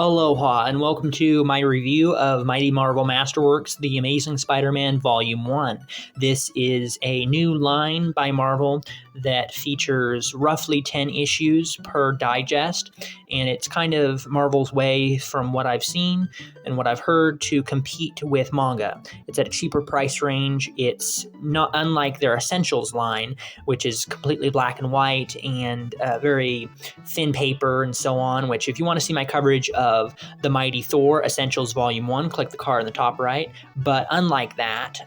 Aloha, and welcome to my review of Mighty Marvel Masterworks, The Amazing Spider-Man Volume 1. This is a new line by Marvel that features roughly 10 issues per digest, and it's kind of Marvel's way, from what I've seen and what I've heard, to compete with manga. It's at a cheaper price range. It's not unlike their Essentials line, which is completely black and white and very thin paper and so on, which if you want to see my coverage of the Mighty Thor Essentials Volume 1, click the card in the top right. But unlike that,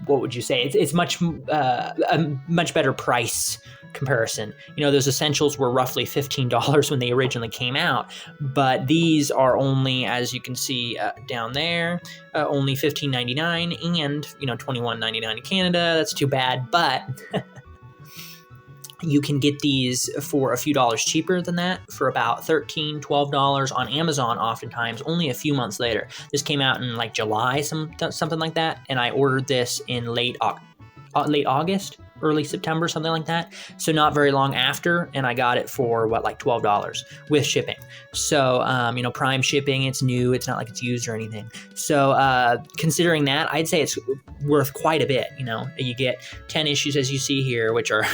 what would you say? It's much a much better price comparison. Those Essentials were roughly $15 when they originally came out, but these are only, as you can see down there, only $15.99 and $21.99 in Canada. That's too bad, but you can get these for a few dollars cheaper than that, for about $13, $12 on Amazon, oftentimes only a few months later. This came out in like July, something like that, and I ordered this in late August, early September, something like that. So not very long after, and I got it for like $12 with shipping. So Prime shipping, it's new, it's not like it's used or anything. So considering that, I'd say it's worth quite a bit. You get 10 issues, as you see here, which are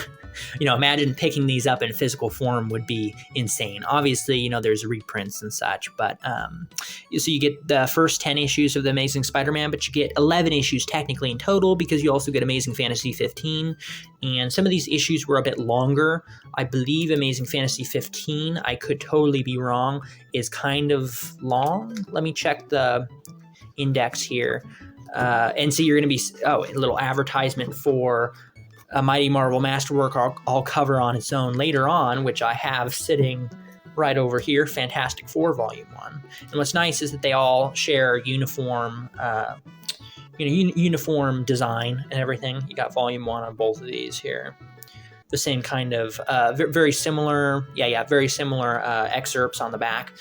imagine picking these up in physical form would be insane. Obviously, there's reprints and such, but so you get the first 10 issues of The Amazing Spider-Man, but you get 11 issues technically in total, because you also get Amazing Fantasy 15, and some of these issues were a bit longer. I believe Amazing Fantasy 15, I could totally be wrong, is kind of long. Let me check the index here. And so you're going to be, a little advertisement for a Mighty Marvel Masterwork I'll cover on its own later on, which I have sitting right over here, Fantastic Four Volume 1. And what's nice is that they all share uniform uniform design and everything. You got Volume 1 on both of these here. The same kind of, very similar, very similar excerpts on the back.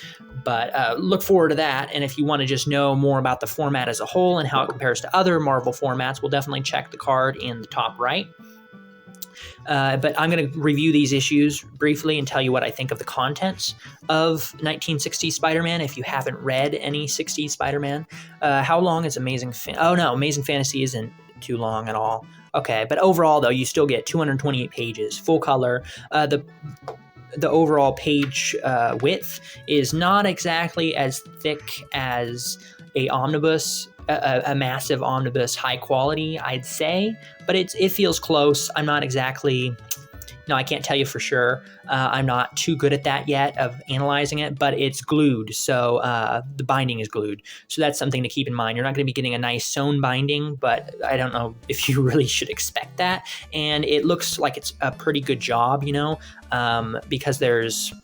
But look forward to that. And if you want to just know more about the format as a whole and how it compares to other Marvel formats, we'll definitely check the card in the top right. But I'm going to review these issues briefly and tell you what I think of the contents of 1960s Spider-Man. If you haven't read any 60s Spider-Man, how long is Amazing Fantasy isn't too long at all. Okay, but overall, though, you still get 228 pages, full color. The overall page width is not exactly as thick as a omnibus, a massive omnibus, high quality, I'd say, but it feels close. I'm not exactly, I can't tell you for sure. I'm not too good at that yet of analyzing it, but it's glued, so the binding is glued. So that's something to keep in mind. You're not going to be getting a nice sewn binding, but I don't know if you really should expect that. And it looks like it's a pretty good job, because there's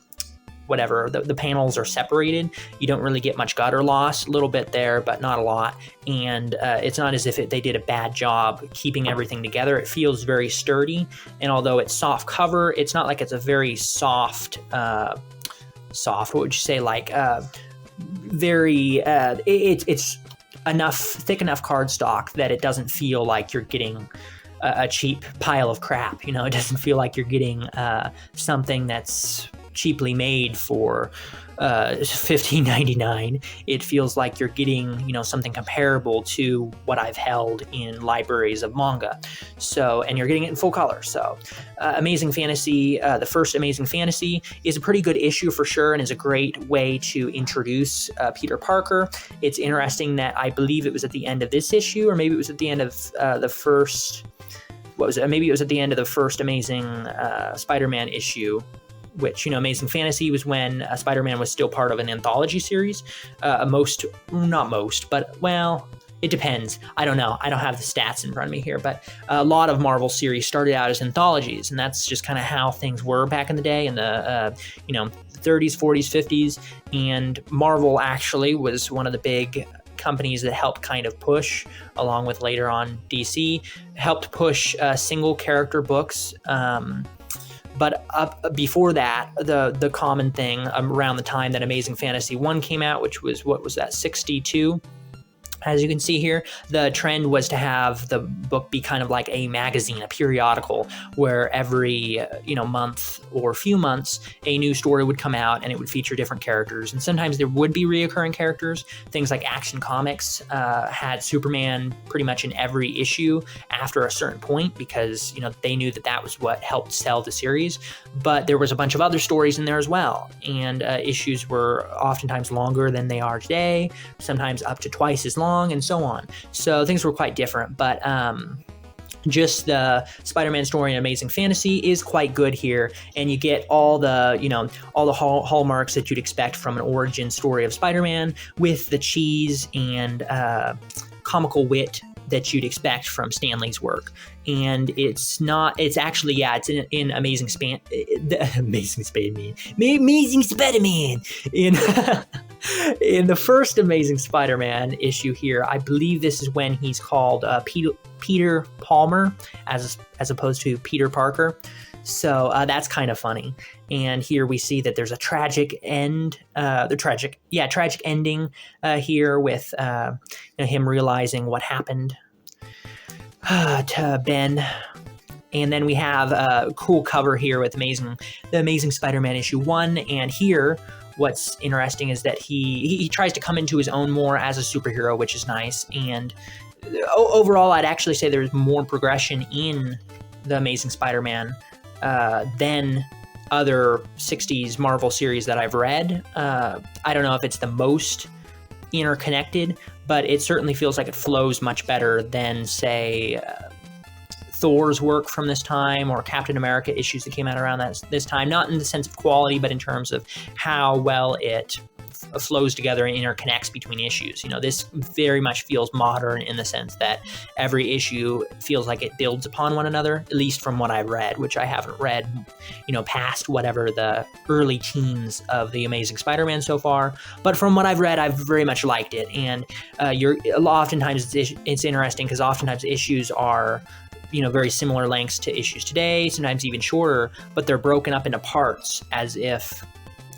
the panels are separated. You don't really get much gutter loss, a little bit there, but not a lot. And it's not as if they did a bad job keeping everything together. It feels very sturdy. And although it's soft cover, it's not like it's a very soft, what would you say? Like very, it's thick enough cardstock that it doesn't feel like you're getting a cheap pile of crap. It doesn't feel like you're getting something that's cheaply made for $15.99. It feels like you're getting something comparable to what I've held in libraries of manga. So, and you're getting it in full color. So Amazing Fantasy, the first Amazing Fantasy, is a pretty good issue for sure, and is a great way to introduce Peter Parker. It's interesting that I believe it was at the end of this issue, or maybe it was at the end of the first, maybe it was at the end of the first Amazing Spider-Man issue, which, Amazing Fantasy was when Spider-Man was still part of an anthology series. Not most, but, well, it depends. I don't know. I don't have the stats in front of me here, but a lot of Marvel series started out as anthologies, and that's just kind of how things were back in the day, in the, 30s, 40s, 50s, and Marvel actually was one of the big companies that helped kind of push, along with later on DC, helped push single character books. But before that, the common thing around the time that Amazing Fantasy 1 came out, which was, 62? As you can see here, the trend was to have the book be kind of like a magazine, a periodical, where every month or few months, a new story would come out and it would feature different characters. And sometimes there would be reoccurring characters. Things like Action Comics had Superman pretty much in every issue after a certain point because they knew that was what helped sell the series. But there was a bunch of other stories in there as well, and issues were oftentimes longer than they are today, sometimes up to twice as long, and so on. So things were quite different, but just the Spider-Man story in Amazing Fantasy is quite good here, and you get all the hallmarks that you'd expect from an origin story of Spider-Man, with the cheese and comical wit that you'd expect from Stan Lee's work. And it's in Amazing Spider-Man. In the first Amazing Spider-Man issue here, I believe this is when he's called Peter Palmer as opposed to Peter Parker. So that's kind of funny. And here we see that there's a tragic ending here with him realizing what happened to Ben. And then we have a cool cover here with the Amazing Spider-Man issue 1. And here, what's interesting is that he tries to come into his own more as a superhero, which is nice. And overall, I'd actually say there's more progression in the Amazing Spider-Man than other 60s Marvel series that I've read. I don't know if it's the most interconnected, but it certainly feels like it flows much better than, say, Thor's work from this time, or Captain America issues that came out around this time. Not in the sense of quality, but in terms of how well it flows together and interconnects between issues. This very much feels modern in the sense that every issue feels like it builds upon one another, at least from what I've read, which I haven't read, past whatever the early teens of the Amazing Spider-Man so far. But from what I've read, I've very much liked it. And oftentimes it's interesting because oftentimes issues are very similar lengths to issues today, sometimes even shorter, but they're broken up into parts as if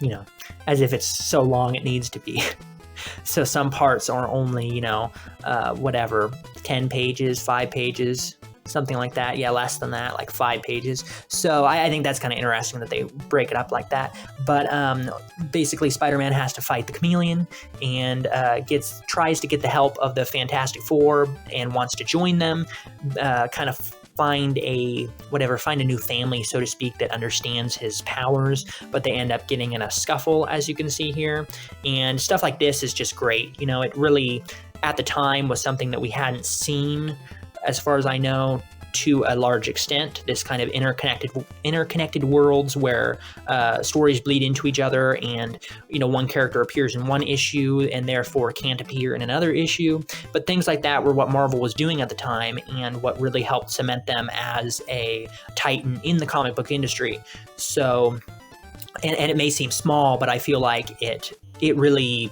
it's so long it needs to be. So some parts are only, 10 pages, 5 pages, something like that. Yeah, less than that, like 5 pages. So I think that's kind of interesting that they break it up like that. But basically, Spider-Man has to fight the Chameleon and tries to get the help of the Fantastic Four and wants to join them, kind of find a new family, so to speak, that understands his powers, but they end up getting in a scuffle, as you can see here. And stuff like this is just great. It really, at the time, was something that we hadn't seen, as far as I know, to a large extent. This kind of interconnected worlds where stories bleed into each other, and one character appears in one issue and therefore can't appear in another issue. But things like that were what Marvel was doing at the time, and what really helped cement them as a titan in the comic book industry. So, and it may seem small, but I feel like it really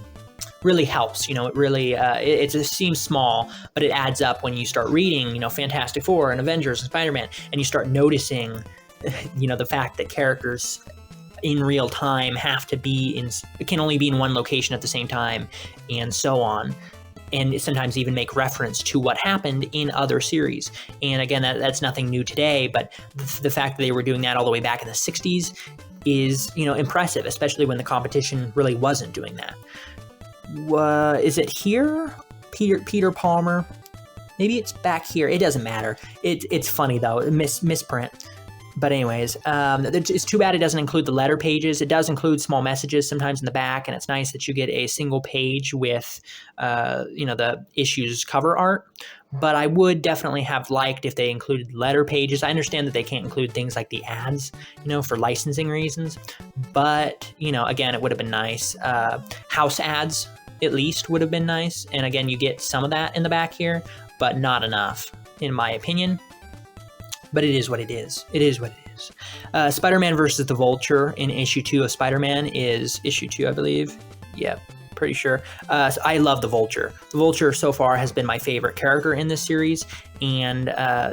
helps. It just seems small, but it adds up when you start reading, Fantastic Four and Avengers and Spider-Man, and you start noticing, the fact that characters in real time can only be in one location at the same time, and so on. And sometimes even make reference to what happened in other series. And again, that's nothing new today, but the fact that they were doing that all the way back in the 60s is, impressive, especially when the competition really wasn't doing that. Is it here? Peter Palmer? Maybe it's back here. It doesn't matter. It's funny though. Misprint. But anyways, it's too bad it doesn't include the letter pages. It does include small messages sometimes in the back, and it's nice that you get a single page with, the issue's cover art. But I would definitely have liked if they included letter pages. I understand that they can't include things like the ads, for licensing reasons. But, again, it would have been nice. House ads, at least, would have been nice. And again, you get some of that in the back here, but not enough, in my opinion. But it is what it is. It is what it is. Spider-Man versus the Vulture in issue 2 of Spider-Man is issue 2, I believe. Yep. Pretty sure. So I love the Vulture. The Vulture so far has been my favorite character in this series, and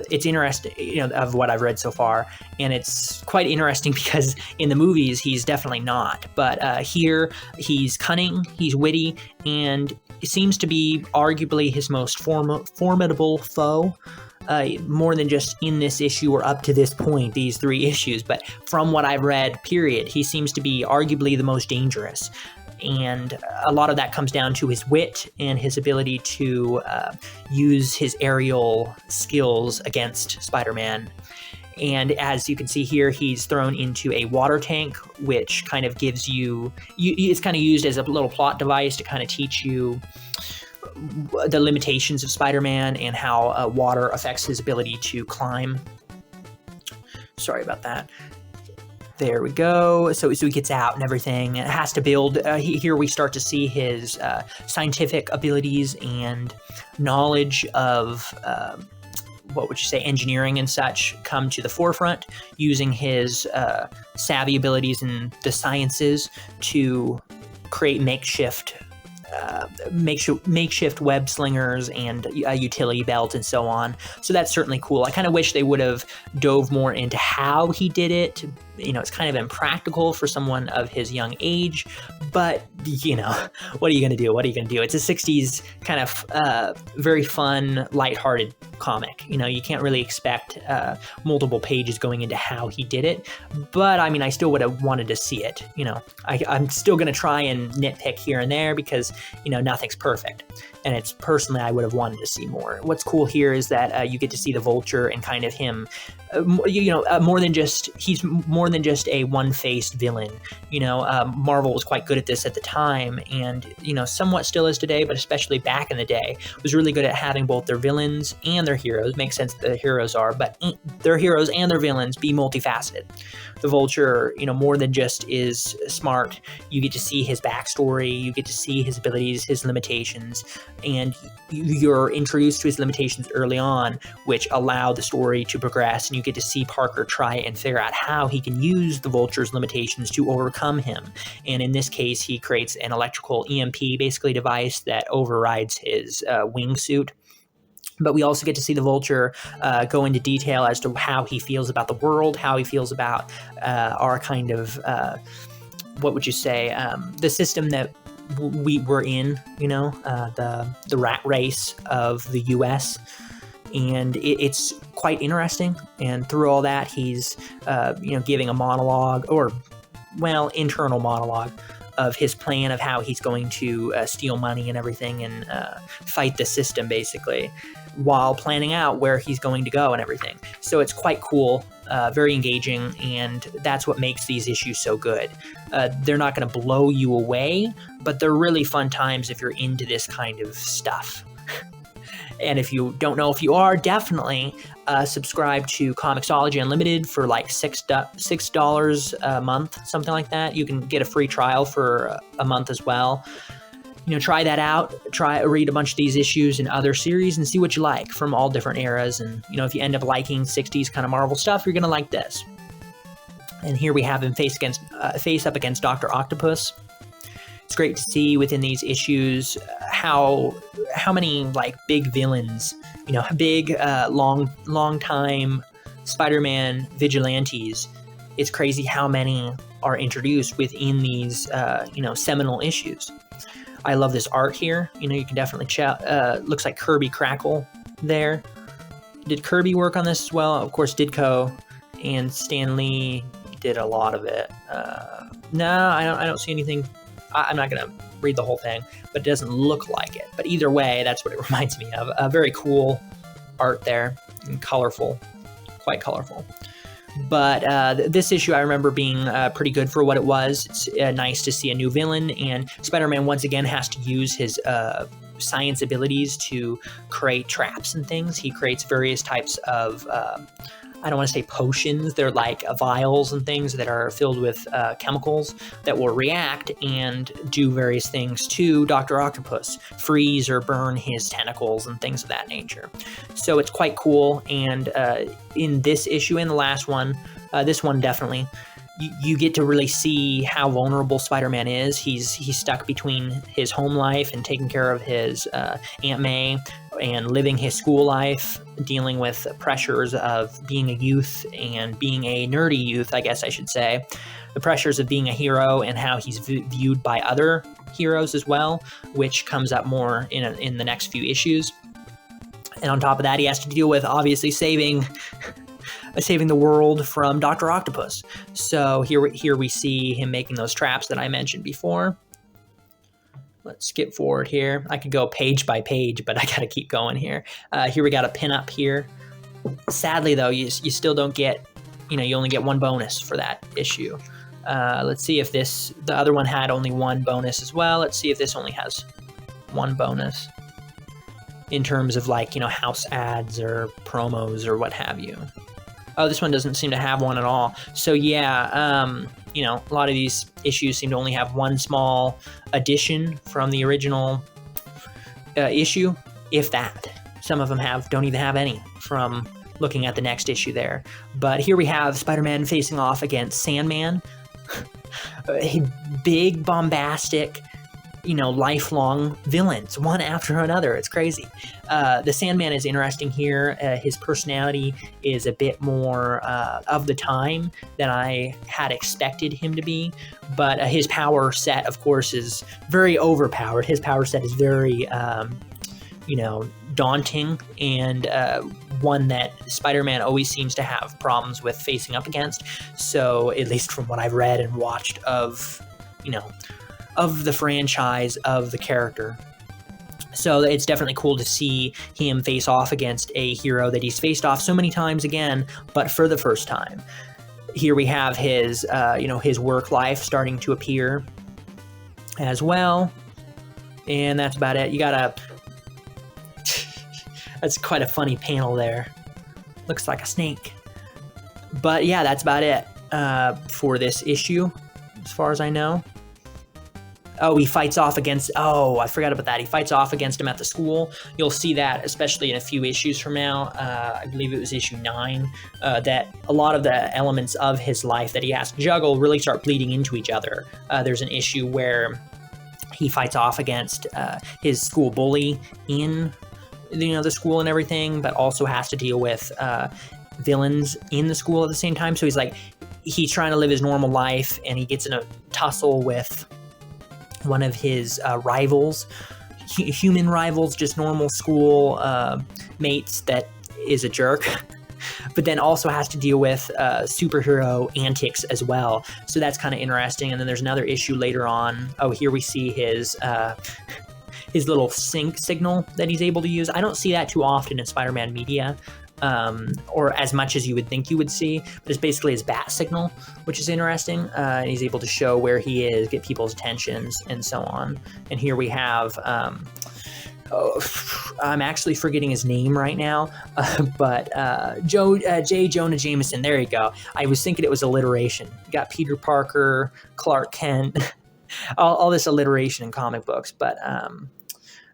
it's interesting, of what I've read so far, and it's quite interesting because in the movies he's definitely not, but here he's cunning, he's witty, and seems to be arguably his most formidable foe. More than just in this issue or up to this point, these 3 issues, but from what I've read, period, he seems to be arguably the most dangerous. And a lot of that comes down to his wit and his ability to use his aerial skills against Spider-Man. And as you can see here, he's thrown into a water tank, which kind of gives it's kind of used as a little plot device to kind of teach you the limitations of Spider-Man and how water affects his ability to climb. Sorry about that. There we go. So he gets out and everything. It has to build. Here we start to see his scientific abilities and knowledge of what would you say, engineering and such come to the forefront, using his savvy abilities in the sciences to create makeshift web slingers and a utility belt and so on. So that's certainly cool. I kind of wish they would have dove more into how he did it. It's kind of impractical for someone of his young age, but what are you going to do? It's a 60s kind of very fun, lighthearted comic. You can't really expect multiple pages going into how he did it, but I still would have wanted to see it. I'm still going to try and nitpick here and there because, nothing's perfect. And it's personally, I would have wanted to see more. What's cool here is that you get to see the Vulture and kind of him, he's more than just a one-faced villain. Marvel was quite good at this at the time, and somewhat still is today, but especially back in the day, was really good at having both their villains and their heroes. Makes sense that the heroes are, but their heroes and their villains be multifaceted. The Vulture, more than just is smart. You get to see his backstory, you get to see his abilities, his limitations, and you're introduced to his limitations early on, which allow the story to progress, and you get to see Parker try and figure out how he can use the Vulture's limitations to overcome him. And in this case, he creates an electrical EMP, basically device that overrides his wingsuit. But we also get to see the Vulture go into detail as to how he feels about the world, how he feels about our kind of, what would you say, the system that we're in, the rat race of the U.S., and it's quite interesting. And through all that, he's, giving a monologue, internal monologue of his plan of how he's going to steal money and everything and fight the system, basically, while planning out where he's going to go and everything. So it's quite cool, very engaging, and that's what makes these issues so good. They're not going to blow you away, but they're really fun times if you're into this kind of stuff. And if you don't know if you are, definitely subscribe to Comixology Unlimited for like $6 a month, something like that. You can get a free trial for a month as well. Try that out. Read a bunch of these issues and other series and see what you like from all different eras. And, if you end up liking 60s kind of Marvel stuff, you're going to like this. And here we have him face up against Dr. Octopus. It's great to see within these issues how many big villains, big long time Spider-Man vigilantes. It's crazy how many are introduced within these seminal issues. I love this art here. You can definitely looks like Kirby Crackle there. Did Kirby work on this as well? Of course, Ditko and Stan Lee did a lot of it. No, I don't see anything. I'm not going to read the whole thing, but it doesn't look like it. But either way, that's what it reminds me of. Very cool art there, and colorful, quite colorful. But this issue I remember being pretty good for what it was. It's nice to see a new villain, and Spider-Man once again has to use his science abilities to create traps and things. He creates various types of I don't want to say potions. They're like vials and things that are filled with chemicals that will react and do various things to Dr. Octopus, freeze or burn his tentacles and things of that nature. So it's quite cool. And in this issue, in the last one, this one definitely, you get to really see how vulnerable Spider-Man is. He's stuck between his home life and taking care of his Aunt May and living his school life, dealing with pressures of being a youth and being a nerdy youth, I guess I should say. The pressures of being a hero and how he's viewed by other heroes as well, which comes up more in the next few issues. And on top of that, he has to deal with obviously saving the world from Dr. Octopus. So here we see him making those traps that I mentioned before. Let's skip forward here. I could go page by page, but I gotta keep going here. Here we got a pin-up here. Sadly, though, you still don't get, you only get one bonus for that issue. Let's see if the other one had only one bonus as well. Let's see if this only has one bonus in terms of house ads or promos or what have you. Oh, this one doesn't seem to have one at all. So yeah, a lot of these issues seem to only have one small addition from the original issue, if that. Some of them don't even have any from looking at the next issue there. But here we have Spider-Man facing off against Sandman. Big, bombastic, lifelong villains, one after another. It's crazy. The Sandman is interesting here. His personality is a bit more of the time than I had expected him to be, but his power set, of course, is very overpowered. His power set is very, daunting, and one that Spider-Man always seems to have problems with facing up against. So, at least from what I've read and watched of the franchise, of the character. So it's definitely cool to see him face off against a hero that he's faced off so many times again, but for the first time. Here we have his, his work life starting to appear as well. And that's about it. You got that's quite a funny panel there. Looks like a snake. But yeah, that's about it for this issue, as far as I know. Oh, he fights off against... Oh, I forgot about that. He fights off against him at the school. You'll see that, especially in a few issues from now. I believe it was issue 9, that a lot of the elements of his life that he has to juggle really start bleeding into each other. There's an issue where he fights off against his school bully in the school and everything, but also has to deal with villains in the school at the same time. So he's trying to live his normal life, and he gets in a tussle with one of his rivals, human rivals, just normal school mates, that is a jerk, but then also has to deal with superhero antics as well. So that's kind of interesting. And then there's another issue later on. Oh, here we see his little sync signal that he's able to use. I don't see that too often in Spider-Man media, or as much as you would think you would see, but it's basically his bat signal, which is interesting. And he's able to show where he is, get people's attentions, and so on. And here we have, I'm actually forgetting his name right now, but J. Jonah Jameson, there you go. I was thinking it was alliteration. You got Peter Parker, Clark Kent, all this alliteration in comic books, but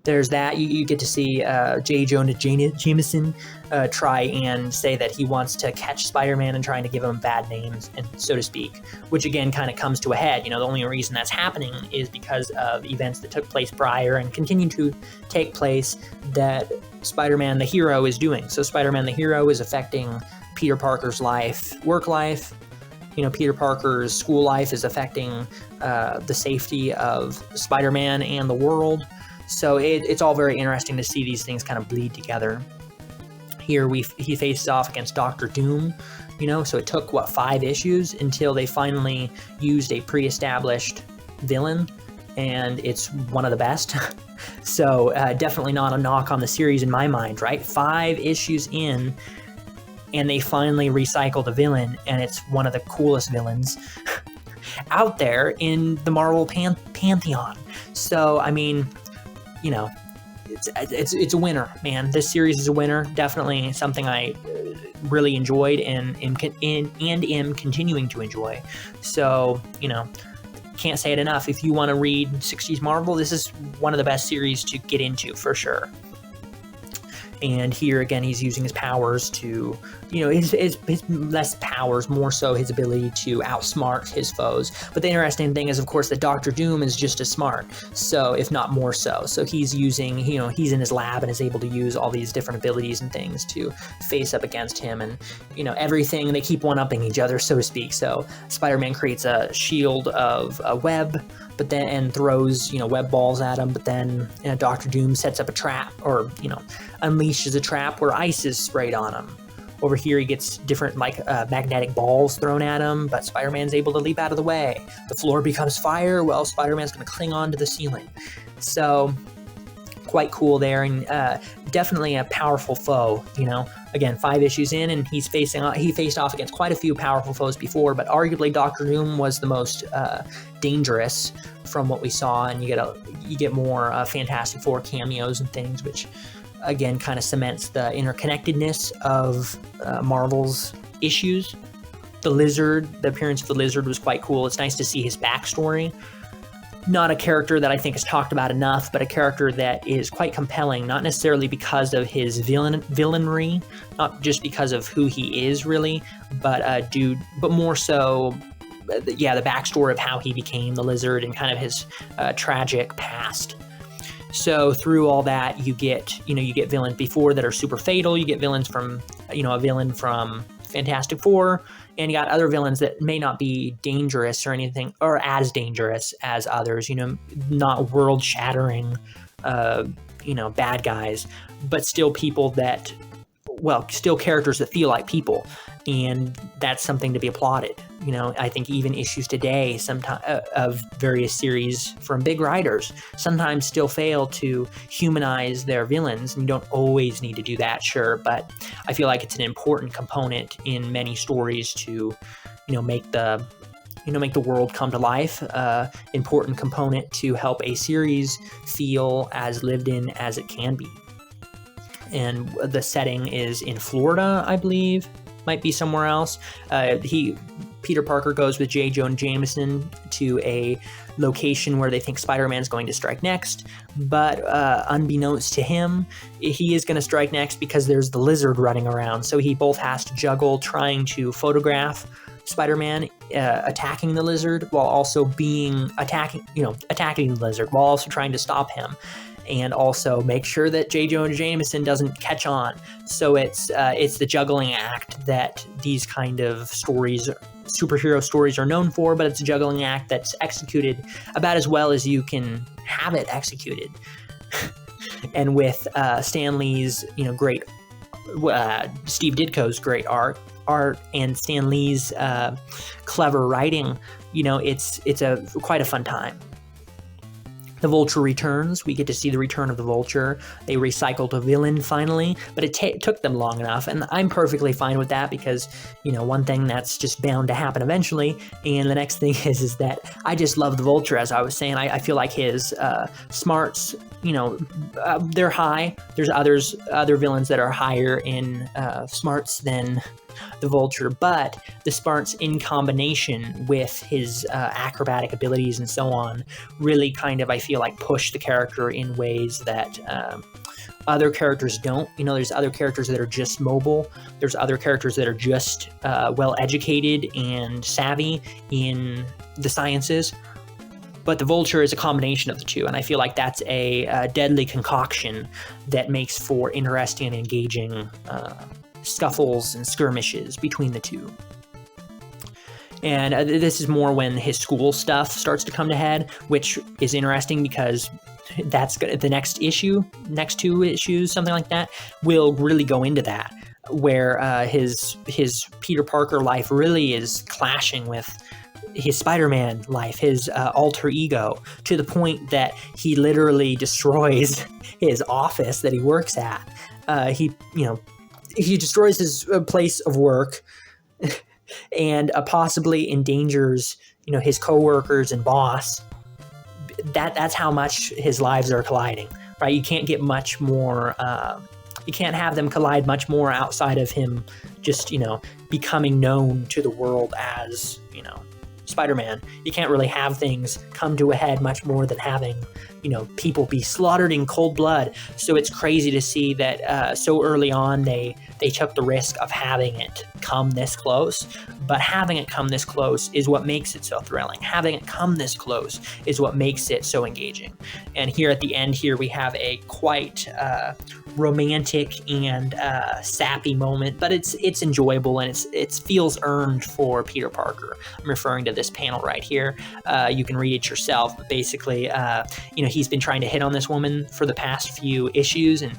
there's that. You get to see J. Jonah Jameson try and say that he wants to catch Spider-Man and trying to give him bad names, and so to speak, which again kind of comes to a head. The only reason that's happening is because of events that took place prior and continue to take place that Spider-Man the hero is doing. So Spider-Man the hero is affecting Peter Parker's work life. Peter Parker's school life is affecting the safety of Spider-Man and the world. So it's all very interesting to see these things kind of bleed together. Here he faces off against Doctor Doom, so it took, 5 issues until they finally used a pre-established villain, and it's one of the best. So definitely not a knock on the series in my mind, right? 5 issues in, and they finally recycled a villain, and it's one of the coolest villains out there in the Marvel pantheon. So, I mean... it's a winner, man. This series is a winner. Definitely something I really enjoyed and am continuing to enjoy. So, can't say it enough. If you want to read 60s Marvel, this is one of the best series to get into for sure. And here again, he's using his powers to, his less powers, more so his ability to outsmart his foes. But the interesting thing is, of course, that Doctor Doom is just as smart, so if not more so. So he's using, he's in his lab and is able to use all these different abilities and things to face up against him. And, everything, they keep one-upping each other, so to speak. So Spider-Man creates a shield of a web, but then and throws web balls at him, but then Doctor Doom sets up a trap, or unleashes a trap where ice is sprayed on him. Over here he gets different magnetic balls thrown at him, but Spider-Man's able to leap out of the way. The floor becomes fire, well, Spider-Man's going to cling on to the ceiling. So quite cool there, and definitely a powerful foe. Again, 5 issues in, and he faced off against quite a few powerful foes before, but arguably Doctor Doom was the most dangerous from what we saw. And you get more Fantastic Four cameos and things, which again kind of cements the interconnectedness of Marvel's issues. The appearance of the Lizard was quite cool. It's nice to see his backstory. Not a character that I think is talked about enough, but a character that is quite compelling, not necessarily because of his villainry, not just because of who he is really, but more so, the backstory of how he became the Lizard and kind of his tragic past. So through all that, you get villains before that are super fatal. You get villains from, a villain from Fantastic Four, and you got other villains that may not be dangerous or anything, or as dangerous as others, not world-shattering, bad guys, but still people that, still characters that feel like people, and that's something to be applauded. I think even issues today, sometimes of various series from big writers, sometimes still fail to humanize their villains, and you don't always need to do that, sure, but I feel like it's an important component in many stories to, make the world come to life. Important component to help a series feel as lived in as it can be. And the setting is in Florida, I believe. Might be somewhere else. Peter Parker goes with J. Jonah Jameson to a location where they think Spider-Man's going to strike next, but unbeknownst to him, he is going to strike next because there's the Lizard running around. So he both has to juggle trying to photograph Spider-Man attacking the Lizard while also attacking the Lizard while also trying to stop him, and also make sure that J. Jonah Jameson doesn't catch on. So it's the juggling act that these kind of superhero stories are known for, but it's a juggling act that's executed about as well as you can have it executed. And with Stan Lee's great, Steve Ditko's great art and Stan Lee's clever writing, it's quite a fun time. The Vulture Returns. We get to see the return of the Vulture. They recycled a villain finally, but it took them long enough, and I'm perfectly fine with that because, one thing that's just bound to happen eventually, and the next thing is that I just love the Vulture, as I was saying. I feel like his smarts, they're high. There's other villains that are higher in smarts than the Vulture, but the smarts in combination with his acrobatic abilities and so on really kind of, I feel like, push the character in ways that other characters don't. There's other characters that are just mobile. There's other characters that are just well-educated and savvy in the sciences. But the Vulture is a combination of the two, and I feel like that's a deadly concoction that makes for interesting and engaging scuffles and skirmishes between the two. And this is more when his school stuff starts to come to head, which is interesting because that's the next 2 issues, something like that, will really go into that, where his Peter Parker life really is clashing with his Spider-Man life, his alter ego, to the point that he literally destroys his office that he works at. He destroys his place of work and possibly endangers, his coworkers and boss. That's how much his lives are colliding, right? You can't get much more. You can't have them collide much more outside of him just, becoming known to the world as, Spider-Man. You can't really have things come to a head much more than having, people be slaughtered in cold blood. So it's crazy to see that so early on they took the risk of having it come this close. But having it come this close is what makes it so thrilling. Having it come this close is what makes it so engaging. And here at the end here, we have a quite romantic and sappy moment, but it's enjoyable, and it feels earned for Peter Parker. I'm referring to this panel right here. You can read it yourself, but basically, he's been trying to hit on this woman for the past few issues, and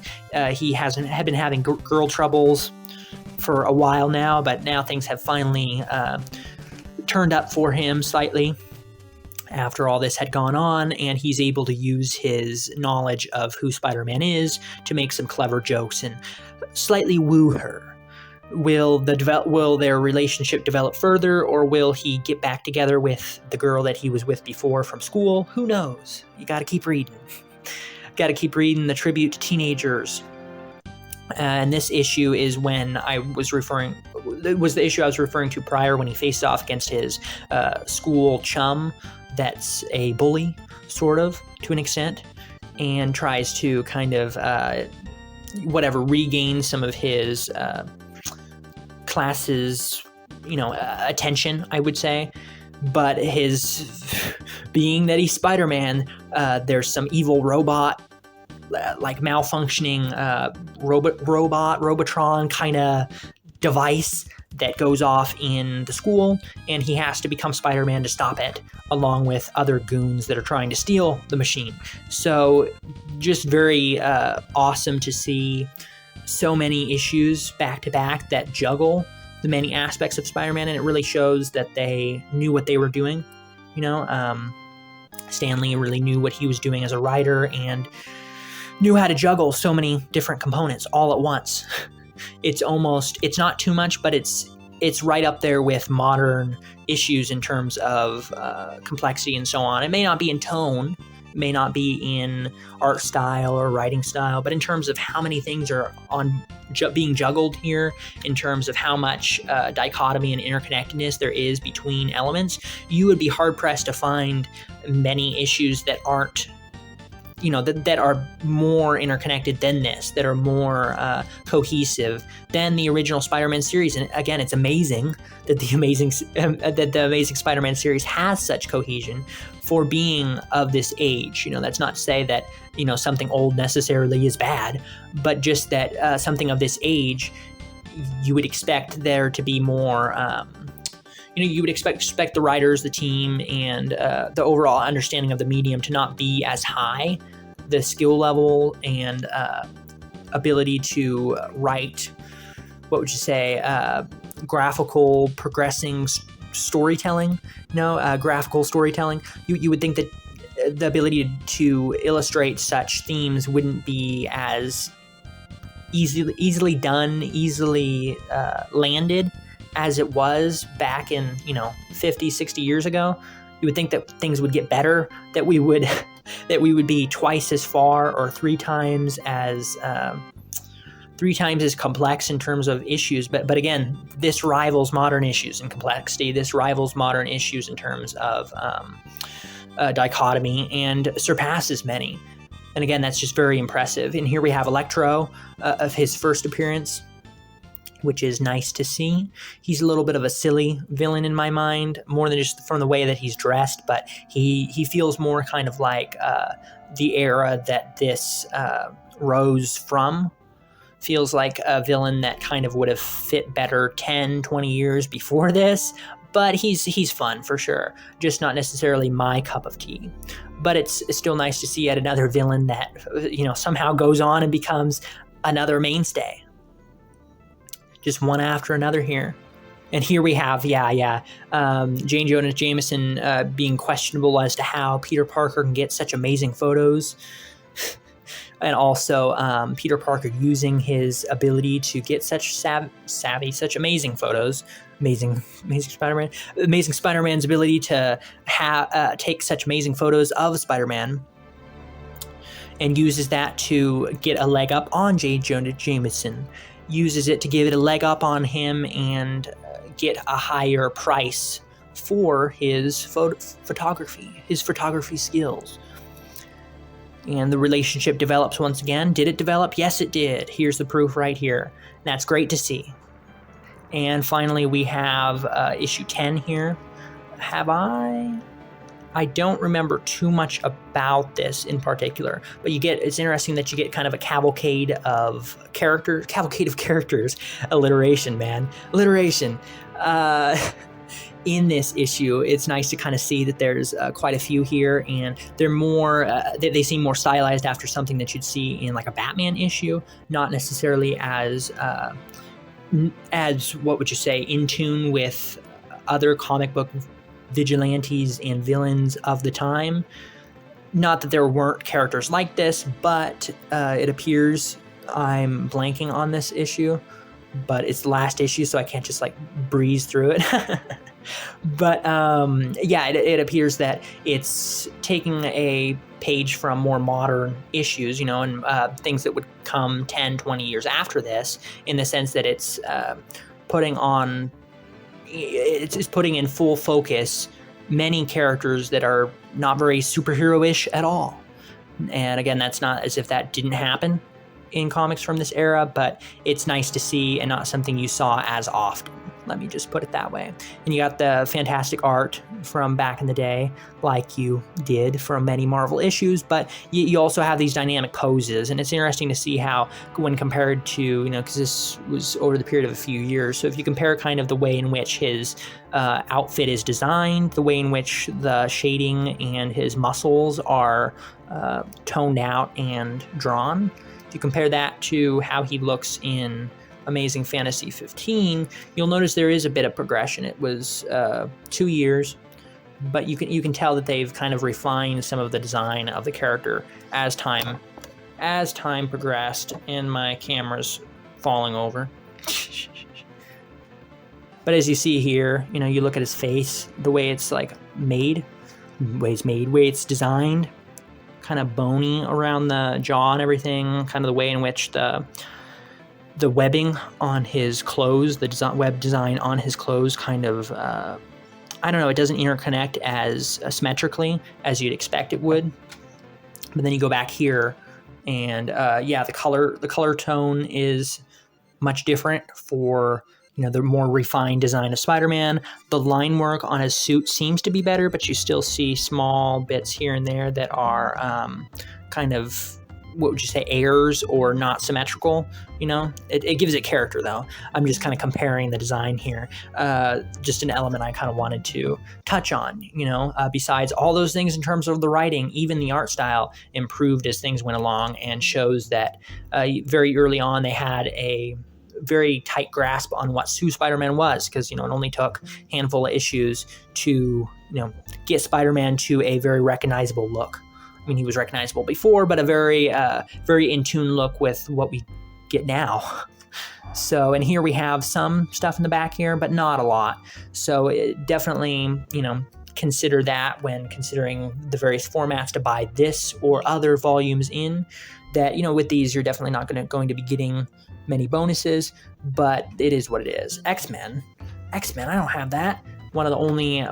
he had been having girl troubles for a while now, but now things have finally turned up for him slightly after all this had gone on, and he's able to use his knowledge of who Spider-Man is to make some clever jokes and slightly woo her. Will their relationship develop further, or will he get back together with the girl that he was with before from school? Who knows? You gotta keep reading. Gotta keep reading the tribute to teenagers. And this issue is when it was the issue I was referring to prior, when he faced off against his school chum that's a bully, sort of, to an extent, and tries to kind of, regain some of his class's, attention, I would say. But being that he's Spider-Man, there's some evil robot, malfunctioning Robotron kind of device that goes off in the school, and he has to become Spider-Man to stop it, along with other goons that are trying to steal the machine. So just very awesome to see so many issues back to back that juggle the many aspects of Spider-Man, and it really shows that they knew what they were doing. Stan Lee really knew what he was doing as a writer and knew how to juggle so many different components all at once. It's not too much, but it's right up there with modern issues in terms of complexity and so on. It may not be in tone, it may not be in art style or writing style, but in terms of how many things are being juggled here, in terms of how much dichotomy and interconnectedness there is between elements, you would be hard-pressed to find many issues that aren't that are more interconnected than this, that are more cohesive than the original Spider-Man series. And again, it's amazing that the Amazing Spider-Man series has such cohesion for being of this age. That's not to say that something old necessarily is bad, but just that something of this age, you would expect there to be more. You would expect the writers, the team, and the overall understanding of the medium to not be as high, the skill level and ability to write, graphical progressing storytelling, graphical storytelling. You would think that the ability to illustrate such themes wouldn't be as easily done, easily landed as it was back in 50, 60 years ago. You would think that things would get better, that we would be twice as far or three times as complex in terms of issues. But again, this rivals modern issues in complexity. This rivals modern issues in terms of dichotomy, and surpasses many. And again, that's just very impressive. And here we have Electro of his first appearance, which is nice to see. He's a little bit of a silly villain in my mind, more than just from the way that he's dressed, but he feels more kind of like the era that this rose from. Feels like a villain that kind of would have fit better 10, 20 years before this, but he's fun for sure. Just not necessarily my cup of tea. But it's still nice to see yet another villain that somehow goes on and becomes another mainstay. Just one after another here. And here we have, Jane Jonah Jameson being questionable as to how Peter Parker can get such amazing photos. And also Peter Parker using his ability to get such such amazing photos. Amazing Spider-Man. Amazing Spider-Man's ability to take such amazing photos of Spider-Man, and uses that to get a leg up on J. Jonah Jameson. Uses it to give it a leg up on him and get a higher price for his photography skills. And the relationship develops once again. Did it develop? Yes, it did. Here's the proof right here. That's great to see. And finally, we have issue 10 here. I don't remember too much about this in particular, but it's interesting that you get kind of a cavalcade of characters, alliteration, man. Alliteration. In this issue, it's nice to kind of see that there's quite a few here, and they're more, they seem more stylized after something that you'd see in like a Batman issue, not necessarily as what would you say, in tune with other comic book vigilantes and villains of the time. Not that there weren't characters like this, but it appears, I'm blanking on this issue, but it's the last issue, so I can't just like breeze through it. But yeah, it appears that it's taking a page from more modern issues, you know, and things that would come 10, 20 years after this, in the sense that it's putting in full focus many characters that are not very superhero-ish at all. And again, that's not as if that didn't happen in comics from this era, but it's nice to see and not something you saw as often. Let me just put it that way. And you got the fantastic art from back in the day, like you did from many Marvel issues, but you also have these dynamic poses, and it's interesting to see how, when compared to, you know, because this was over the period of a few years, so if you compare kind of the way in which his outfit is designed, the way in which the shading and his muscles are toned out and drawn, if you compare that to how he looks in Amazing Fantasy 15, you'll notice there is a bit of progression. It was 2 years, but you can tell that they've kind of refined some of the design of the character as time progressed, and my camera's falling over. But as you see here, you know, you look at his face, the way it's like made, the way it's designed, kind of bony around the jaw and everything, kind of the way in which the webbing on his clothes, the web design on his clothes kind of, I don't know, it doesn't interconnect as symmetrically as you'd expect it would. But then you go back here, and yeah, the color tone is much different for, you know, the more refined design of Spider-Man. The line work on his suit seems to be better, but you still see small bits here and there that are kind of, what would you say, errors or not symmetrical. You know, it gives it character, though. I'm just kind of comparing the design here. Just an element I kind of wanted to touch on, you know, besides all those things in terms of the writing, even the art style improved as things went along, and shows that very early on they had a very tight grasp on what who Spider-Man was, because, you know, it only took a handful of issues to, you know, get Spider-Man to a very recognizable look. I mean, he was recognizable before, but a very in tune look with what we get now. So, and here we have some stuff in the back here, but not a lot. So definitely, you know, consider that when considering the various formats to buy this or other volumes in. That, you know, with these, you're definitely not going to be getting many bonuses, but it is what it is. X-Men, I don't have that. One of the only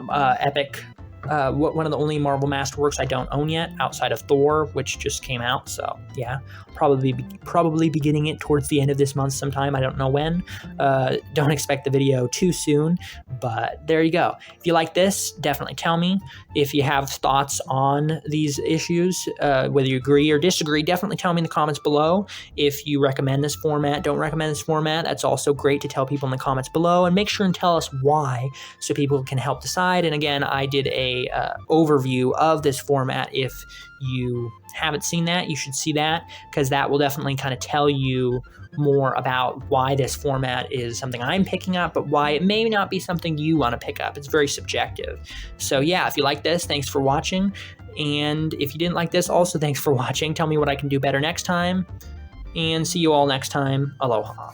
one of the only Marvel Masterworks I don't own yet, outside of Thor, which just came out. So yeah, probably be getting it towards the end of this month sometime. I don't know when. Don't expect the video too soon, but there you go. If you like this, definitely tell me. If you have thoughts on these issues, whether you agree or disagree, definitely tell me in the comments below. If you recommend this format, don't recommend this format, that's also great to tell people in the comments below, and make sure and tell us why, so people can help decide. And again, I did a overview of this format. If you haven't seen that, you should see that, because that will definitely kind of tell you more about why this format is something I'm picking up, but why it may not be something you want to pick up. It's very subjective. So yeah, if you like this, thanks for watching. And if you didn't like this, also thanks for watching. Tell me what I can do better next time. And see you all next time. Aloha.